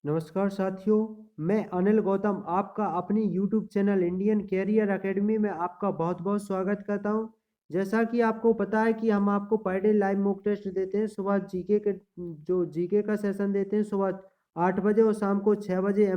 नमस्कार साथियों, मैं अनिल गौतम आपका अपनी YouTube channel Indian career academy में आपका बहुत बहुत स्वागत करता हूं। जैसा कि आपको पता है कि हम आपको per day live mock test देते हैं। सुबह जीके के जो जीके का सेशन देते हैं सुबह 8 बजे और शाम को 6 बजे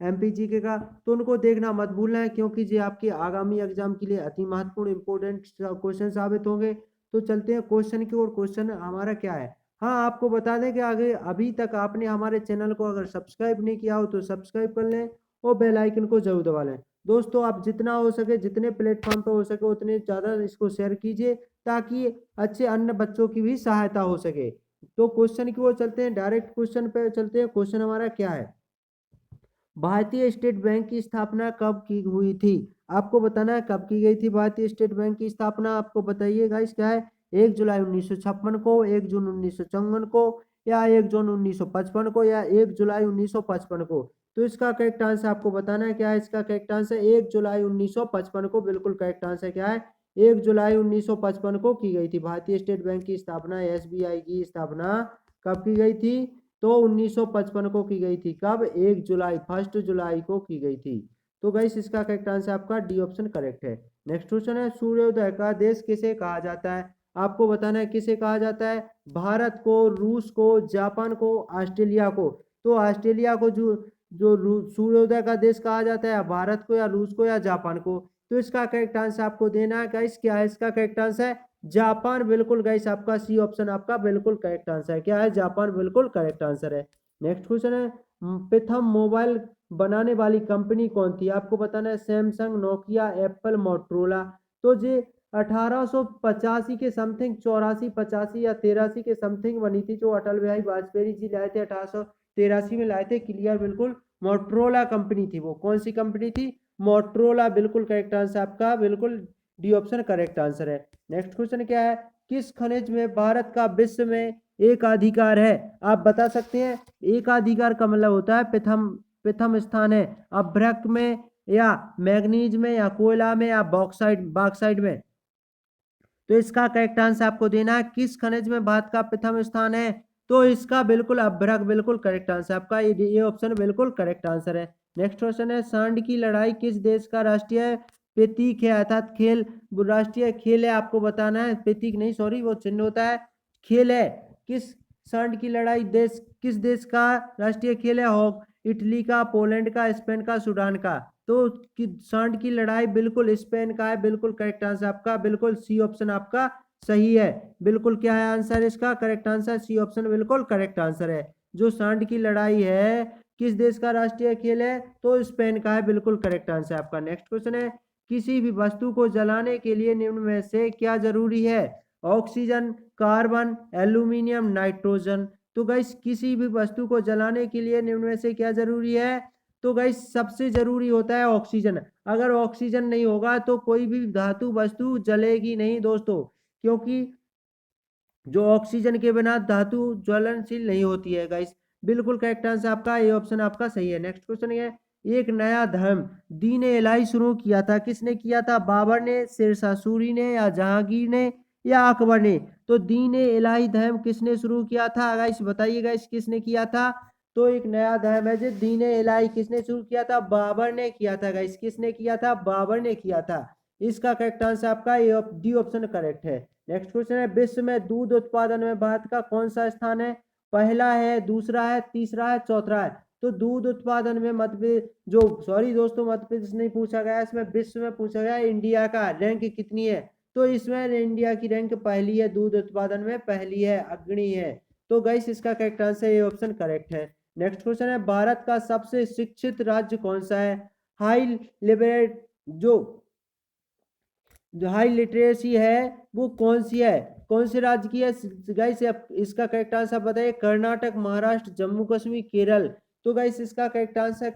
एमपी जीके का। तो उनको देखना मत भूलना है, क्योंकि ये आपके आगामी एग्जाम के लिए अति महत्वपूर्ण इंपॉर्टेंट क्वेश्चन साबित होंगे। तो चलते हैं क्वेश्चन की ओर। क्वेश्चन हमारा क्या है? हाँ, आपको बता दें कि आगे अभी तक आपने हमारे चैनल को अगर सब्सक्राइब नहीं किया हो तो सब्सक्राइब कर लें और बेल आइकन को जरूर दबा लें। दोस्तों, आप जितना हो सके, जितने प्लेटफॉर्म पे हो सके उतने ज़्यादा इसको शेयर कीजिए, ताकि अच्छे अन्य बच्चों की भी सहायता हो सके। तो क्वेश्चन की ओर चलते हैं, डायरेक्ट क्वेश्चन पे चलते हैं। क्वेश्चन हमारा क्या है? भारतीय स्टेट बैंक की स्थापना कब की हुई थी? आपको बताना है कब की गई थी भारतीय स्टेट बैंक की स्थापना। आपको बताइएगा इस क्या है? 1 जुलाई 1956 को, 1 जून 1954 को, या 1 जून 1955 को, या 1 जुलाई 1955 को। तो इसका करेक्ट आंसर आपको बताना है क्या है। इसका करेक्ट आंसर 1 जुलाई 1955 को बिल्कुल करेक्ट आंसर क्या है? 1 जुलाई 1955 को की गई थी भारतीय स्टेट बैंक की स्थापना। एसबीआई की स्थापना कब की गई थी? तो 1955 को की गई थी। कब? 1 जुलाई, 1 जुलाई को की गई थी। तो गाइस इसका करेक्ट आंसर आपका डी ऑप्शन करेक्ट है। नेक्स्ट क्वेश्चन है, सूर्योदय का देश किसे कहा जाता है? आपको बताना है किसे कहा जाता है। भारत को, रूस को, जापान को, ऑस्ट्रेलिया को। तो ऑस्ट्रेलिया को जो जो सूर्योदय का देश कहा जाता है, भारत को या रूस को या जापान को। तो इसका करेक्ट आंसर आपको देना है गाइस। क्या है इसका करेक्ट आंसर? जापान। बिल्कुल गाइस, आपका सी ऑप्शन आपका बिल्कुल करेक्ट आंसर है। क्या है? जापान बिल्कुल करेक्ट आंसर है। नेक्स्ट क्वेश्चन है, प्रथम मोबाइल बनाने वाली कंपनी कौन थी? आपको बताना है सैमसंग, नोकिया, एप्पल, मोटरोला। तो ये 1885 के समथिंग, 84 85 या 83 के समथिंग बनी थी, जो अटल बिहारी वाजपेयी जी लाए थे 1883 में लाए थे। क्लियर, बिल्कुल मोटरोला कंपनी थी। वो कौन सी कंपनी थी? मोटरोला। बिल्कुल करेक्ट आंसर आपका बिल्कुल डी ऑप्शन करेक्ट आंसर है। नेक्स्ट क्वेश्चन क्या है, किस खनिज में भारत का विश्व में एकाधिकार है? आप बता सकते हैं। एकाधिकार का मतलब होता है प्रथम प्रथम स्थान है। अभ्रक में, या मैग्नीज में, या कोयला में, या बॉक्साइड बॉक्साइड में। तो इसका करेक्ट आंसर आपको देना है, किस खनिज में भारत का प्रथम स्थान है? तो इसका बिल्कुल अभ्रक बिल्कुल करेक्ट आंसर आपका ये ऑप्शन बिल्कुल करेक्ट आंसर है। नेक्स्ट क्वेश्चन है, सांड की लड़ाई किस देश का राष्ट्रीय प्रतीक है, अर्थात खेल, राष्ट्रीय खेल है? आपको बताना है, प्रतीक नहीं, सॉरी, वो चिन्ह होता है, खेल है। किस सांड की लड़ाई देश किस देश का राष्ट्रीय खेल है? हॉक, इटली का, पोलैंड का, स्पेन का, सूडान का। तो सांड की लड़ाई बिल्कुल स्पेन का है। बिल्कुल करेक्ट आंसर आपका बिल्कुल सी ऑप्शन आपका सही है। बिल्कुल क्या है आंसर इसका? करेक्ट आंसर सी ऑप्शन बिल्कुल करेक्ट आंसर है। जो सांड की लड़ाई है किस देश का राष्ट्रीय खेल है? तो स्पेन का है। बिल्कुल करेक्ट आंसर आपका। नेक्स्ट क्वेश्चन है, किसी भी वस्तु को जलाने के लिए निम्न में से क्या जरूरी है? Oxygen, carbon, aluminium, nitrogen. तो गाइस किसी भी वस्तु को जलाने के लिए निम्न में से क्या जरूरी है? तो गाइस सबसे जरूरी होता है ऑक्सीजन। अगर ऑक्सीजन नहीं होगा तो कोई भी धातु वस्तु जलेगी नहीं दोस्तों, क्योंकि जो ऑक्सीजन के बिना धातु ज्वलनशील नहीं होती है गाइस। बिल्कुल करेक्ट आंसर आपका ये ऑप्शन आपका सही है। नेक्स्ट क्वेश्चन है, एक नया धर्म दीन ए इलाही शुरू किया था, किसने किया था? बाबर ने, शेरशाह सूरी ने, या जहांगीर ने, या अकबर ने। तो दीन ए इलाही धर्म किसने शुरू किया था गाइस? बताइए गाइस किसने किया था। तो एक नया धर्म है जो दीन ए इलाही, किसने शुरू किया था? बाबर ने किया था गाइस। किसने किया था? बाबर ने किया था। इसका करेक्ट आंसर आपका ये डी ऑप्शन करेक्ट है। नेक्स्ट क्वेश्चन है, विश्व में दूध उत्पादन में भारत का कौन सा स्थान है? पहला है, दूसरा है, तीसरा है, चौथा है। तो दूध उत्पादन में मध्य जो सॉरी दोस्तों, मध्य प्रदेश नहीं पूछा गया, इसमें विश्व में पूछा गया इंडिया का रैंक कितनी है। तो इसमें इंडिया की रैंक पहली है, दूध उत्पादन में पहली है, अग्रणी है। तो गाइस इसका करेक्ट आंसर ये ऑप्शन करेक्ट है। नेक्स्ट क्वेश्चन है, भारत का सबसे शिक्षित राज्य कौन सा है? हाई लिबरेट जो हाई लिटरेसी है वो कौन सी है? कौन से राज्य की है गाइस? इसका करेक्ट आंसर बताइए। कर्नाटक, महाराष्ट्र, जम्मू कश्मीर, केरल। तो गाइस इसका करेक्ट आंसर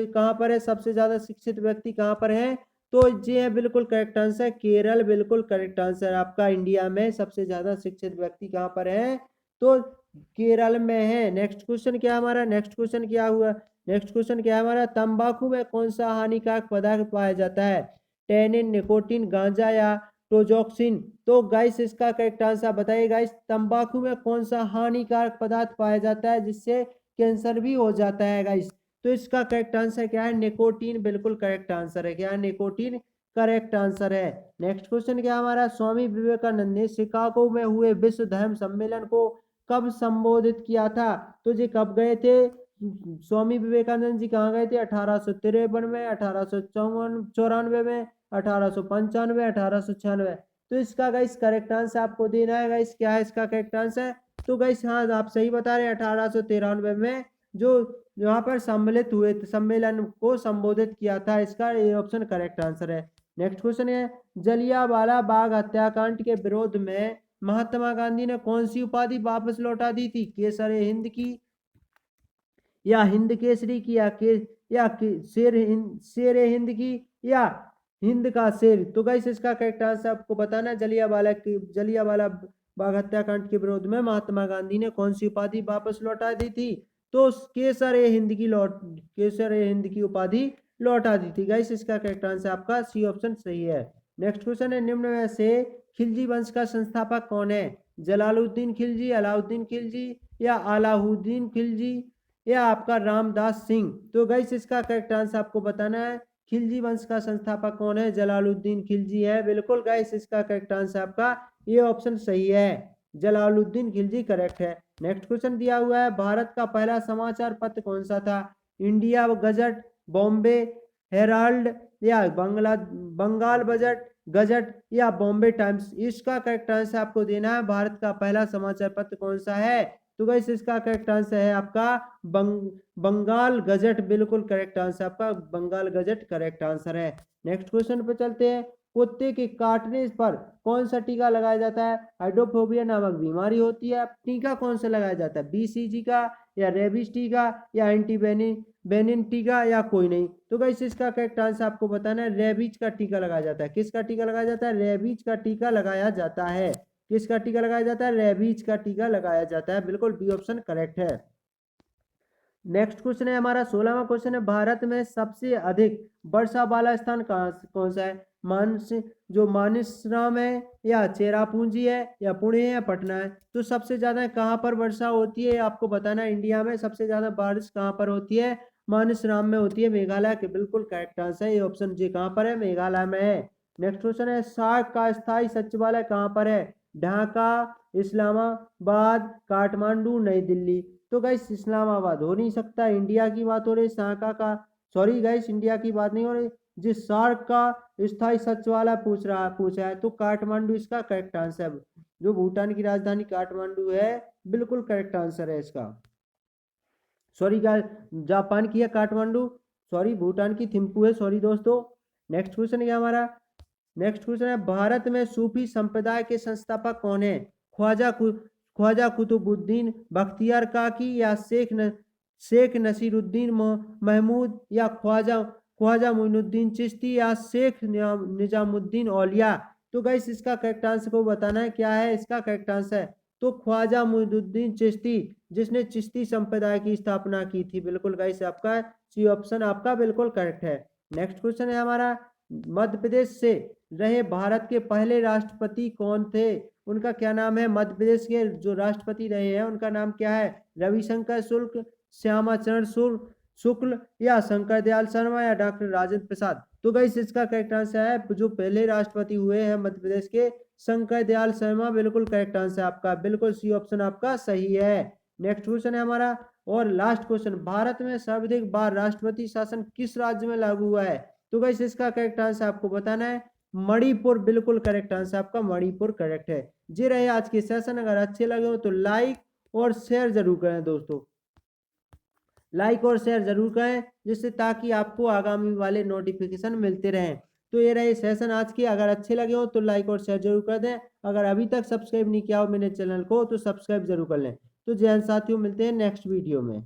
कहाँ पर है? सबसे ज्यादा शिक्षित व्यक्ति कहाँ पर है? तो ये है बिल्कुल करेक्ट आंसर, केरल। बिल्कुल करेक्ट आंसर आपका। इंडिया में सबसे ज्यादा शिक्षित व्यक्ति कहाँ पर है? तो केरल में है। नेक्स्ट क्वेश्चन क्या हमारा? नेक्स्ट क्वेश्चन क्या हुआ? नेक्स्ट क्वेश्चन क्या है हमारा? तंबाकू में कौन सा हानिकारक पदार्थ पाया जाता है? टेनिन, निकोटिन, गांजा, या टोजॉक्सिन। तो गाइस इसका करेक्ट आंसर बताइए गाइस, तंबाकू में कौन सा हानिकारक पदार्थ पाया जाता है जिससे कैंसर भी हो जाता है गाइस। तो इसका करेक्ट आंसर क्या है? निकोटीन बिल्कुल करेक्ट आंसर है। क्या है? निकोटीन करेक्ट आंसर है। नेक्स्ट क्वेश्चन क्या हमारा? स्वामी विवेकानंद ने शिकागो में हुए विश्व धर्म सम्मेलन को कब संबोधित किया था? तो जी कब गए थे स्वामी विवेकानंद जी? कहाँ गए थे? 1853 में, 1894 में, 1895, 1896। तो इसका गाइस करेक्ट आंसर आपको देना है गाइस। क्या है इसका करेक्ट आंसर? तो गाइस हाँ आप सही बता रहे हैं, 1893 में जो यहाँ पर सम्मिलित हुए सम्मेलन को संबोधित किया था। इसका ये ऑप्शन करेक्ट आंसर है। नेक्स्ट क्वेश्चन है, जलियांवाला बाग हत्याकांड के विरोध में महात्मा गांधी ने कौन सी उपाधि वापस लौटा दी थी? केसर हिंद की, या हिंद केसरी की, शेर हिंद की, या हिंद का शेर? तो गाइस इसका करेक्ट आंसर आपको बताना है। जलियांवाला बाग हत्याकांड के विरोध में महात्मा गांधी ने कौन सी उपाधि वापस लौटा दी थी? तो केसर ए हिंद की उपाधि लौटा दी थी गाइस। इसका करेक्ट आंसर आपका सी ऑप्शन सही है। नेक्स्ट क्वेश्चन है, निम्न में से खिलजी वंश का संस्थापक कौन है? जलालुद्दीन खिलजी, अलाउद्दीन खिलजी, या अलाउद्दीन खिलजी, या आपका रामदास सिंह? तो गाइस इसका करेक्ट आंसर आपको बताना है। खिलजी वंश का संस्थापक कौन है? जलालुद्दीन खिलजी है। बिल्कुल गाइस इसका करेक्ट आंसर आपका ये ऑप्शन सही है, जलालुद्दीन खिलजी करेक्ट है। नेक्स्ट क्वेश्चन दिया हुआ है, भारत का पहला समाचार पत्र कौन सा था? इंडिया गजट, बॉम्बे हेराल्ड, या बंगाल गजट, या बॉम्बे टाइम्स? इसका करेक्ट आंसर आपको देना है। भारत का पहला समाचार पत्र कौन सा है? तो गाइस इसका करेक्ट आंसर है आपका बंगाल गजट। बिल्कुल करेक्ट आंसर आपका बंगाल गजट करेक्ट आंसर है। नेक्स्ट क्वेश्चन पे चलते हैं, कुत्ते के काटने पर कौन सा टीका लगाया जाता है? हाइड्रोफोबिया नामक बीमारी होती है, टीका कौन सा लगाया जाता है? बीसीजी का, या रेबीज टीका, या एंटी बेनिन टीका, या कोई नहीं? तो गाइस इसका करेक्ट आंसर आपको बताना है। रेबीज का टीका लगाया जाता है। किसका टीका लगाया जाता है? रेबीज का टीका लगाया जाता है। किसका टीका लगाया जाता है? रेबीज का टीका लगाया जाता है। बिल्कुल बी ऑप्शन करेक्ट है। नेक्स्ट क्वेश्चन है हमारा 16वां क्वेश्चन है, भारत में सबसे अधिक वर्षा वाला स्थान कौन सा है? मानसराम है, या चेरापूंजी है, या पुणे है, या पटना है? तो सबसे ज्यादा कहाँ पर वर्षा होती है आपको बताना है। इंडिया में सबसे ज्यादा बारिश कहाँ पर होती है? मानसराम में होती है, मेघालय के। बिल्कुल करेक्ट आंसर है। ये ऑप्शन जी कहाँ पर है? मेघालय में है। नेक्स्ट क्वेश्चन है, सार्क का स्थायी सचिवालय कहाँ पर है? ढाका, इस्लामाबाद, काठमांडू, नई दिल्ली? तो गाइस इस्लामाबाद हो नहीं सकता, इंडिया की बात हो रही। सॉरी गाइस, इंडिया की बात नहीं हो रही। जिस सार्क का स्थायी सचिवालय पूछा है, तो काठमांडू इसका करेक्ट आंसर है। जो भूटान की राजधानी काठमांडू है, बिल्कुल करेक्ट आंसर है इसका। सॉरी गाइस, जापान की है काठमांडू, सॉरी भूटान की थिम्पू है, सॉरी दोस्तों। नेक्स्ट क्वेश्चन है हमारा, नेक्स्ट क्वेश्चन है, भारत में सूफी संप्रदाय के संस्थापक कौन है? ख्वाजा कुतुबुद्दीन बख्तियार काकी, या शेख नसीरुद्दीन महमूद, या ख्वाजा मोइनुद्दीन चिश्ती, या शेख निजामुद्दीन औलिया? तो गाइस इसका करेक्ट आंसर को बताना है। क्या है इसका करेक्ट आंसर? तो ख्वाजा मोइनुद्दीन चिश्ती, जिसने चिश्ती संप्रदाय की स्थापना की थी। बिल्कुल गाइस आपका सी ऑप्शन आपका बिल्कुल करेक्ट है। नेक्स्ट क्वेश्चन है हमारा, मध्य प्रदेश से रहे भारत के पहले राष्ट्रपति कौन थे? उनका क्या नाम है? मध्य प्रदेश के जो राष्ट्रपति रहे हैं उनका नाम क्या है? रविशंकर शुक्ल, श्यामाचरण शुक्ल, या शंकर दयाल शर्मा, या डॉक्टर राजेंद्र प्रसाद? तो गाइस इसका करेक्ट आंसर है, जो पहले राष्ट्रपति हुए हैं मध्य प्रदेश के, शंकर दयाल शर्मा। बिल्कुल करेक्ट आंसर आपका, बिल्कुल सी ऑप्शन आपका सही है। नेक्स्ट क्वेश्चन है हमारा और लास्ट क्वेश्चन, भारत में सर्वाधिक बार राष्ट्रपति शासन किस राज्य में लागू हुआ है? तो गाइस इसका करेक्ट आंसर आपको बताना है, मणिपुर। बिल्कुल करेक्ट आंसर आपका मणिपुर करेक्ट है। ये रहे आज के सेशन, अगर अच्छे लगे हो तो लाइक और शेयर जरूर करें दोस्तों, लाइक और शेयर जरूर करें, जिससे ताकि आपको आगामी वाले नोटिफिकेशन मिलते रहें। तो ये रहे सेशन आज के, अगर अच्छे लगे हो तो लाइक और शेयर जरूर कर दें। अगर अभी तक सब्सक्राइब नहीं किया हो मेरे चैनल को तो सब्सक्राइब जरूर कर लें। तो जय हिंद साथियों, मिलते हैं नेक्स्ट वीडियो में।